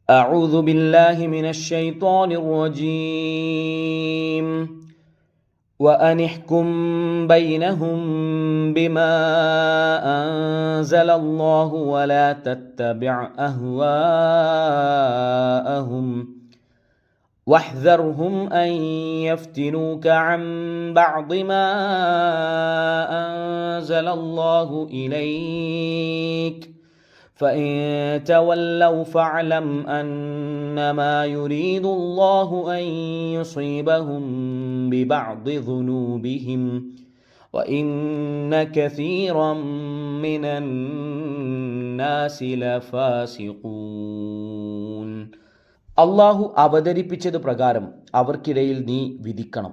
أعوذ بالله من الشيطان الرجيم وأن احكم بينهم بما أنزل الله ولا تتبع أهواءهم واحذرهم أن يفتنوك عن بعض ما أنزل الله إليك فإن تولوا فاعلم أنما يريد الله أن يصيبهم ببعض ذنوبهم وإن كثيرا من الناس لفاسقون. അള്ളാഹു അവതരിപ്പിച്ചത് പ്രകാരം അവർക്കിടയിൽ നീ വിധിക്കണം.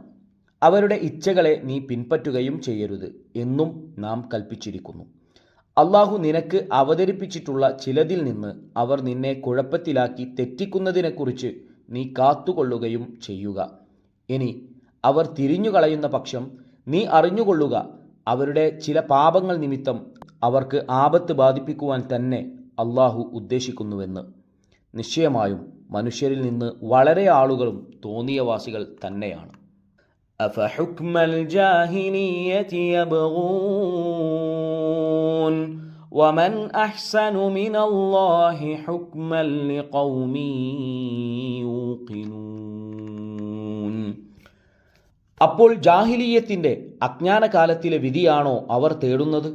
അവരുടെ ഇച്ഛകളെ നീ പിൻപറ്റുകയും ചെയ്യരുത് എന്നും നാം കൽപ്പിച്ചിരിക്കുന്നു. അള്ളാഹു നിനക്ക് അവതരിപ്പിച്ചിട്ടുള്ള ചിലതിൽ നിന്ന് അവർ നിന്നെ കുഴപ്പത്തിലാക്കി തെറ്റിക്കുന്നതിനെക്കുറിച്ച് നീ കാത്തുകൊള്ളുകയും ചെയ്യുക. ഇനി അവർ തിരിഞ്ഞുകളയുന്ന പക്ഷം നീ അറിഞ്ഞുകൊള്ളുക, അവരുടെ ചില പാപങ്ങൾ നിമിത്തം അവർക്ക് ആപത്ത് ബാധിപ്പിക്കുവാൻ തന്നെ അള്ളാഹു ഉദ്ദേശിക്കുന്നുവെന്ന്. നിശ്ചയമായും മനുഷ്യരിൽ നിന്ന് വളരെ ആളുകളും തോന്നിയവാസികൾ തന്നെയാണ്. അഫഹുക്മൽ ജാഹിലിയ്യതി യബ്ഗൂൻ വമൻ അഹ്സനു മിനല്ലാഹി ഹുക്മൻ ലിഖൗമി യൂഖിനൂൻ. അപ്പോൾ ജാഹിലിയ്യത്തിൻ്റെ അജ്ഞാനകാലത്തിലെ വിധിയാണോ അവർ തേടുന്നത്?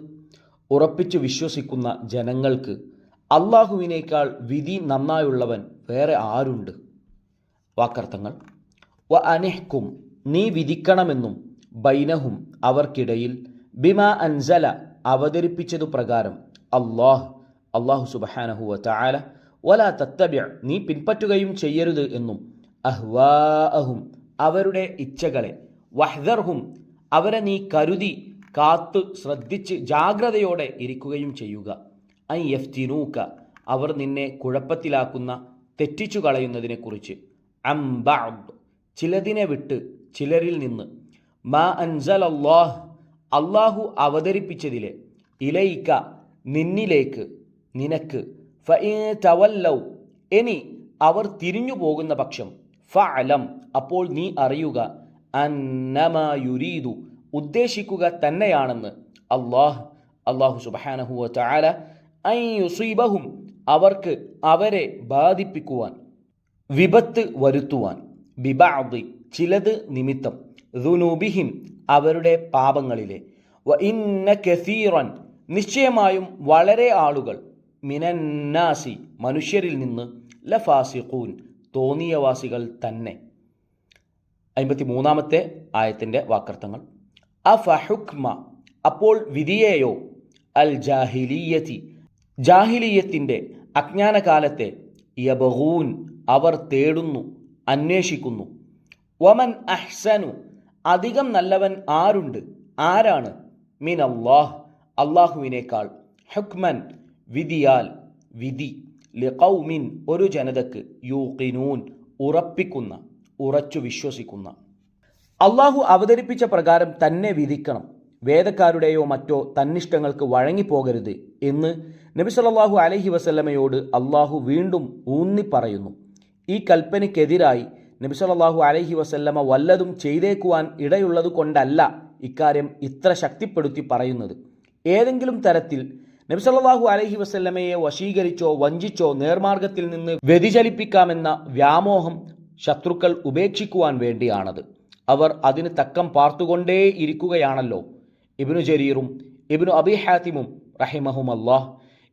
ഉറപ്പിച്ചു വിശ്വസിക്കുന്ന ജനങ്ങൾക്ക് അള്ളാഹുവിനേക്കാൾ വിധി നന്നായുള്ളവൻ വേറെ ആരുണ്ട്? വാക്കർത്ഥങ്ങൾ: വ അനിഹ്കും, നീ വിധിക്കണമെന്നും, ബൈനഹും, അവർക്കിടയിൽ, ബിമാ അൻസല, അവതരിപ്പിച്ചതു പ്രകാരം, അള്ളാഹു സുബ്ഹാനഹു വ തആല, വലാ തത്തബിഅ, നീ പിൻപറ്റുകയും ചെയ്യരുത് എന്നും, അഹ്വാഅഹും, അവരുടെ ഇച്ഛകളെ, വഹ്ദർഹും, അവരെ നീ കരുതി കാത്തു ശ്രദ്ധിച്ച് ജാഗ്രതയോടെ ഇരിക്കുകയും ചെയ്യുക. അൻ യഫ്തിനൂക, അവർ നിന്നെ കുഴപ്പത്തിലാക്കുന്ന, തെറ്റിച്ചു കളയുന്നതിനെക്കുറിച്ച്, അം ബഅദ്, ചിലതിനെ വിട്ട്, ചിലരിൽ നിന്ന്, മാ അൻസലല്ലാഹ്, അള്ളാഹു അവതരിപ്പിച്ചതിലെ, ഇലൈക, നിന്നിലേക്ക്, നിനക്ക്, ഫഇൻ തവല്ലൗ, ഇനി അവർ തിരിഞ്ഞു പോകുന്ന പക്ഷം, ഫഅലം, അപ്പോൾ നീ അറിയുക, അന്നമാ യുരീദു, ഉദ്ദേശിക്കുക തന്നെയാണെന്ന്, അള്ളാഹു സുബ്ഹാനഹു വ തആല, അൻ യുസീബഹും, അവർക്ക് അവരെ ബാധിപ്പിക്കുവാൻ, വിപത്ത് വരുത്തുവാൻ, ബിബഅദി, ചിലത് നിമിത്തം, ദുനൂബിഹിം, അവരുടെ പാപങ്ങളിലെ, വ ഇന്ന കസീറൻ, നിശ്ചയമായും വളരെ ആളുകൾ, മിനന്നാസി, മനുഷ്യരിൽ നിന്ന്, ലഫാസിഖൂൻ, തോന്നിയവാസികൾ തന്നെ. 53-ാമത്തെ ആയത്തിൻ്റെ വാക്കർത്ഥങ്ങൾ: അഫഹുക്മ, അപ്പോൾ വിധിയെയോ, അൽ ജാഹിലിയ്യതി, ജാഹിലിയ്യത്തിൻ്റെ അജ്ഞാനകാലത്തെ, യബ്ഗൂൻ, അവർ തേടുന്നു, അന്വേഷിക്കുന്നു, വമൻ അഹ്സനു, അധികം നല്ലവൻ ആരുണ്ട്, ആരാണ്, മിനല്ലാഹ്, അള്ളാഹുവിനേക്കാൾ, ഹുക്മൻ, വിധിയാൽ, വിധി, ലിഖൗമിൻ, ഒരു ജനതക്ക്, യൂഖിനൂൻ, ഉറപ്പിക്കുന്ന, ഉറച്ചു വിശ്വസിക്കുന്ന. അള്ളാഹു അവതരിപ്പിച്ച പ്രകാരം തന്നെ വിധിക്കണം, വേദക്കാരുടെയോ മറ്റോ തന്നിഷ്ടങ്ങൾക്ക് വഴങ്ങിപ്പോകരുത് എന്ന് നബി സല്ലല്ലാഹു അലൈഹി വസല്ലമയോട് അള്ളാഹു വീണ്ടും ഊന്നി പറയുന്നു. ഈ കൽപ്പനയ്ക്കെതിരായി നബി സല്ലല്ലാഹു അലൈഹി വസല്ലമ വല്ലതും ചെയ്തേക്കുവാൻ ഇടയുള്ളത് കൊണ്ടല്ല ഇക്കാര്യം ഇത്ര ശക്തിപ്പെടുത്തി പറയുന്നത്. ഏതെങ്കിലും തരത്തിൽ നബി സല്ലല്ലാഹു അലൈഹി വസല്ലമയെ വശീകരിച്ചോ വഞ്ചിച്ചോ നേർമാർഗത്തിൽ നിന്ന് വ്യതിചലിപ്പിക്കാമെന്ന വ്യാമോഹം ശത്രുക്കൾ ഉപേക്ഷിക്കുവാൻ വേണ്ടിയാണത്. അവർ അതിന് തക്കം പാർത്തുകൊണ്ടേ ഇരിക്കുകയാണല്ലോ. ഇബ്നു ജരീറും ഇബ്നു അബി ഹാത്തിമും റഹിമഹുമല്ലാഹ്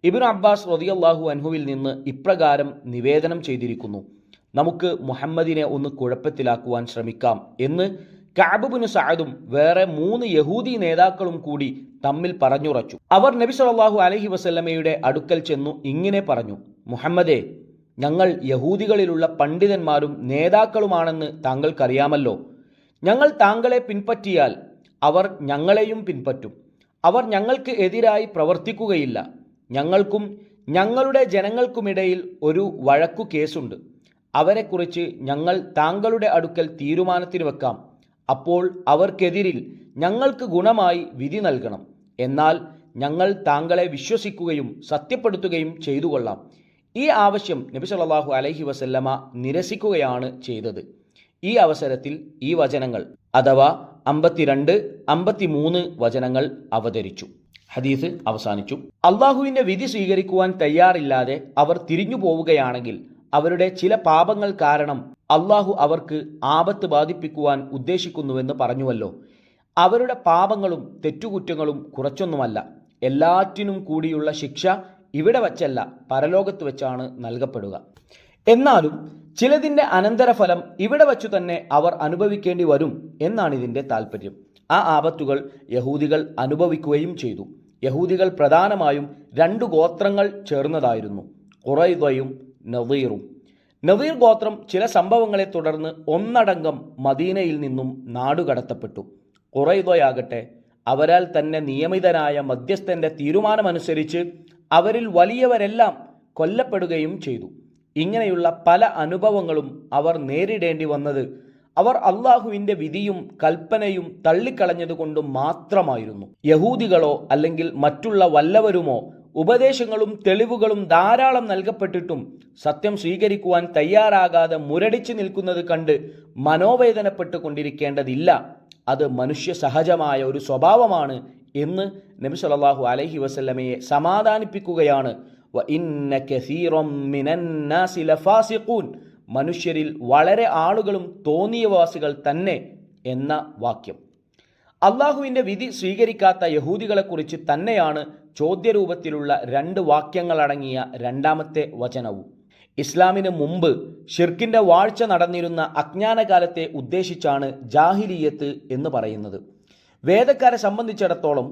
ഇബ്നു അബ്ബാസ് റളിയല്ലാഹു അൻഹുവിൽ നിന്ന് ഇപ്രകാരം നിവേദനം ചെയ്തിരിക്കുന്നു: നമുക്ക് മുഹമ്മദിനെ ഒന്ന് കുഴപ്പത്തിലാക്കുവാൻ ശ്രമിക്കാം എന്ന് കഅബ് ബിൻ സഅദും വേറെ 3 യഹൂദി നേതാക്കളും കൂടി തമ്മിൽ പറഞ്ഞുറച്ചു. അവർ നബി സല്ലല്ലാഹു അലൈഹി വസല്ലമയുടെ അടുക്കൽ ചെന്നു ഇങ്ങനെ പറഞ്ഞു: മുഹമ്മദേ, ഞങ്ങൾ യഹൂദികളിലുള്ള പണ്ഡിതന്മാരും നേതാക്കളുമാണെന്ന് താങ്കൾക്കറിയാമല്ലോ. ഞങ്ങൾ താങ്കളെ പിൻപറ്റിയാൽ അവർ ഞങ്ങളെയും പിൻപറ്റും. അവർ ഞങ്ങൾക്ക് എതിരായി പ്രവർത്തിക്കുകയില്ല. ഞങ്ങൾക്കും ഞങ്ങളുടെ ജനങ്ങൾക്കുമിടയിൽ ഒരു വഴക്കു കേസുണ്ട്. അവരെക്കുറിച്ച് ഞങ്ങൾ താങ്കളുടെ അടുക്കൽ തീരുമാനത്തിന് വെക്കാം. അപ്പോൾ അവർക്കെതിരിൽ ഞങ്ങൾക്ക് ഗുണമായി വിധി നൽകണം. എന്നാൽ ഞങ്ങൾ താങ്കളെ വിശ്വസിക്കുകയും സത്യപ്പെടുത്തുകയും ചെയ്തുകൊള്ളാം. ഈ ആവശ്യം നബി സല്ലല്ലാഹു അലൈഹി വസല്ലമ നിരസിക്കുകയാണ് ചെയ്തത്. ഈ അവസരത്തിൽ ഈ വചനങ്ങൾ അഥവാ 52, 53 വചനങ്ങൾ അവതരിച്ചു. ഹദീസ് അവസാനിച്ചു. അള്ളാഹുവിൻ്റെ വിധി സ്വീകരിക്കുവാൻ തയ്യാറില്ലാതെ അവർ തിരിഞ്ഞു പോവുകയാണെങ്കിൽ അവരുടെ ചില പാപങ്ങൾ കാരണം അള്ളാഹു അവർക്ക് ആപത്ത് ബാധിപ്പിക്കുവാൻ ഉദ്ദേശിക്കുന്നുവെന്ന് പറഞ്ഞുവല്ലോ. അവരുടെ പാപങ്ങളും തെറ്റുകുറ്റങ്ങളും കുറച്ചൊന്നുമല്ല. എല്ലാറ്റിനും കൂടിയുള്ള ശിക്ഷ ഇവിടെ വച്ചല്ല, പരലോകത്ത് വെച്ചാണ് നൽകപ്പെടുക. എന്നാലും ചിലതിൻ്റെ അനന്തരഫലം ഇവിടെ വച്ചു തന്നെ അവർ അനുഭവിക്കേണ്ടി വരും എന്നാണ് ഇതിൻ്റെ താല്പര്യം. ആ ആപത്തുകൾ യഹൂദികൾ അനുഭവിക്കുകയും ചെയ്തു. യഹൂദികൾ പ്രധാനമായും 2 ഗോത്രങ്ങൾ ചേർന്നതായിരുന്നു, ഖുറൈദയും നദീറും. നദീർ ഗോത്രം ചില സംഭവങ്ങളെ തുടർന്ന് ഒന്നടങ്കം മദീനയിൽ നിന്നും നാടുകടത്തപ്പെട്ടു. ഖുറൈദയാകട്ടെ അവരാൽ തന്നെ നിയമിതനായ മധ്യസ്ഥൻ്റെ തീരുമാനമനുസരിച്ച് അവരിൽ വലിയവരെല്ലാം കൊല്ലപ്പെടുകയും ചെയ്തു. ഇങ്ങനെയുള്ള പല അനുഭവങ്ങളും അവർ നേരിടേണ്ടി വന്നത് അവർ അള്ളാഹുവിൻ്റെ വിധിയും കൽപ്പനയും തള്ളിക്കളഞ്ഞതുകൊണ്ട് മാത്രമായിരുന്നു. യഹൂദികളോ അല്ലെങ്കിൽ മറ്റുള്ള വല്ലവരുമോ ഉപദേശങ്ങളും തെളിവുകളും ധാരാളം നൽകപ്പെട്ടിട്ടും സത്യം സ്വീകരിക്കുവാൻ തയ്യാറാകാതെ മുരടിച്ചു നിൽക്കുന്നത് കണ്ട് മനോവേദനപ്പെട്ടു കൊണ്ടിരിക്കേണ്ടതില്ല. അത് മനുഷ്യ സഹജമായ ഒരു സ്വഭാവമാണ് എന്ന് നബി സല്ലല്ലാഹു അലൈഹി വസല്ലമയെ സമാധാനിപ്പിക്കുകയാണ്. വഇന്ന കസീറൻ മിനന്നാസി ലഫാസിഖൂൻ, മനുഷ്യരിൽ വളരെ ആളുകളും തോന്നിയവാസികൾ തന്നെ എന്ന വാക്യം അള്ളാഹുവിൻ്റെ വിധി സ്വീകരിക്കാത്ത യഹൂദികളെക്കുറിച്ച് തന്നെയാണ് ചോദ്യരൂപത്തിലുള്ള 2 വാക്യങ്ങളടങ്ങിയ 2ാമത്തെ വചനവും. ഇസ്ലാമിന് മുമ്പ് ഷിർക്കിൻ്റെ വാഴ്ച നടന്നിരുന്ന അജ്ഞാനകാലത്തെ ഉദ്ദേശിച്ചാണ് ജാഹിലിയത്ത് എന്ന് പറയുന്നത്. വേദക്കാരെ സംബന്ധിച്ചിടത്തോളം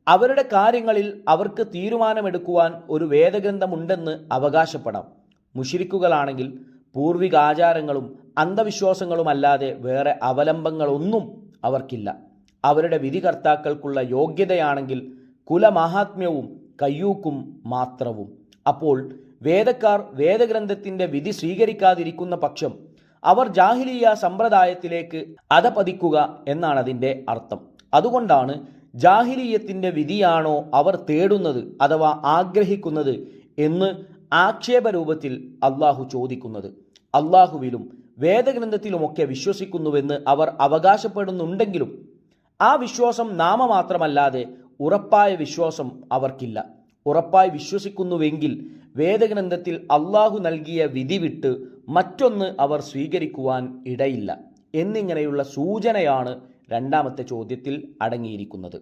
അവരുടെ കാര്യങ്ങളിൽ അവർക്ക് തീരുമാനമെടുക്കുവാൻ ഒരു വേദഗ്രന്ഥമുണ്ടെന്ന് അവകാശപ്പെടാം. മുശ്രിക്കുകളാണെങ്കിൽ പൂർവിക ആചാരങ്ങളും അന്ധവിശ്വാസങ്ങളുമല്ലാതെ വേറെ അവലംബങ്ങളൊന്നും അവർക്കില്ല. അവരുടെ വിധികർത്താക്കൾക്കുള്ള യോഗ്യതയാണെങ്കിൽ കുലമാഹാത്മ്യവും കയ്യൂക്കും മാത്രവും. അപ്പോൾ വേദക്കാർ വേദഗ്രന്ഥത്തിൻ്റെ വിധി സ്വീകരിക്കാതിരിക്കുന്ന പക്ഷം അവർ ജാഹിലിയ സമ്പ്രദായത്തിലേക്ക് അധപതിക്കുക എന്നാണ് അതിൻ്റെ അർത്ഥം. അതുകൊണ്ടാണ് ജാഹിലിയത്തിൻ്റെ വിധിയാണോ അവർ തേടുന്നത് അഥവാ ആഗ്രഹിക്കുന്നത് എന്ന് ആക്ഷേപരൂപത്തിൽ അള്ളാഹു ചോദിക്കുന്നത്. അള്ളാഹുവിലും വേദഗ്രന്ഥത്തിലുമൊക്കെ വിശ്വസിക്കുന്നുവെന്ന് അവർ അവകാശപ്പെടുന്നുണ്ടെങ്കിലും ആ വിശ്വാസം നാമമാത്രമല്ലാതെ ഉറപ്പായ വിശ്വാസം അവർക്കില്ല. ഉറപ്പായി വിശ്വസിക്കുന്നുവെങ്കിൽ വേദഗ്രന്ഥത്തിൽ അള്ളാഹു നൽകിയ വിധി വിട്ട് മറ്റൊന്ന് അവർ സ്വീകരിക്കുവാൻ ഇടയില്ല എന്നിങ്ങനെയുള്ള സൂചനയാണ് 2ാമത്തെ ചോദ്യത്തിൽ അടങ്ങിയിരിക്കുന്നത്.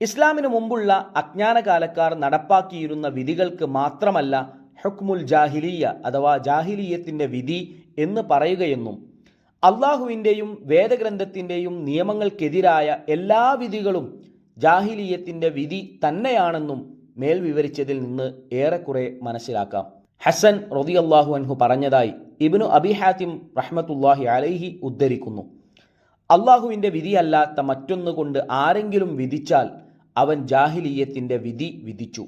ഇസ്ലാമിന് മുമ്പുള്ള അജ്ഞാനകാലക്കാർ നടപ്പാക്കിയിരുന്ന വിധികൾക്ക് മാത്രമല്ല ഹുക്മുൽ ജാഹിലിയ അഥവാ ജാഹിലിയത്തിൻ്റെ വിധി എന്ന് പറയുകയെന്നും അള്ളാഹുവിൻ്റെയും വേദഗ്രന്ഥത്തിൻ്റെയും നിയമങ്ങൾക്കെതിരായ എല്ലാ വിധികളും ജാഹിലിയത്തിൻ്റെ വിധി തന്നെയാണെന്നും മേൽ വിവരിച്ചതിൽ നിന്ന് ഏറെക്കുറെ മനസ്സിലാക്കാം. ഹസൻ റളിയല്ലാഹു അൻഹു പറഞ്ഞതായി ഇബ്നു അബി ഹാത്തിം റഹ്മത്തുള്ളാഹി അലൈഹി ഉദ്ധരിക്കുന്നു. അള്ളാഹുവിൻ്റെ വിധിയല്ലാത്ത മറ്റൊന്നുകൊണ്ട് ആരെങ്കിലും വിധിച്ചാൽ അവൻ ജാഹിലിയത്തിൻ്റെ വിധി വിധിച്ചു.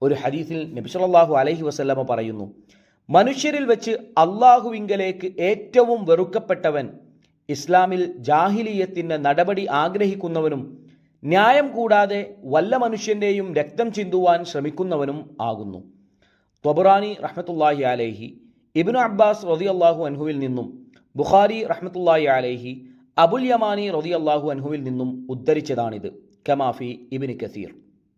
ഒരു ഹദീസിൽ നബി സല്ലല്ലാഹു അലൈഹി വസല്ലമ പറയുന്നു, മനുഷ്യരിൽ വെച്ച് അള്ളാഹുവിങ്കലേക്ക് ഏറ്റവും വെറുക്കപ്പെട്ടവൻ ഇസ്ലാമിൽ ജാഹിലിയത്തിൻ്റെ നടപടി ആഗ്രഹിക്കുന്നവനും ന്യായം കൂടാതെ വല്ല മനുഷ്യൻ്റെയും രക്തം ചിന്തുവാൻ ശ്രമിക്കുന്നവനും ആകുന്നു. ത്വബറാനി റഹ്മത്തുള്ളാഹി അലൈഹി ഇബ്നു അബ്ബാസ് റളിയല്ലാഹു അൻഹുവിൽ നിന്നും ബുഖാരി റഹ്മത്തുള്ളാഹി അലൈഹി അബുൽ യമാനി റളിയല്ലാഹു അൻഹുവിൽ നിന്നും ഉദ്ധരിച്ചതാണിത്. കമാഫി ഇബ്നു കസീർ.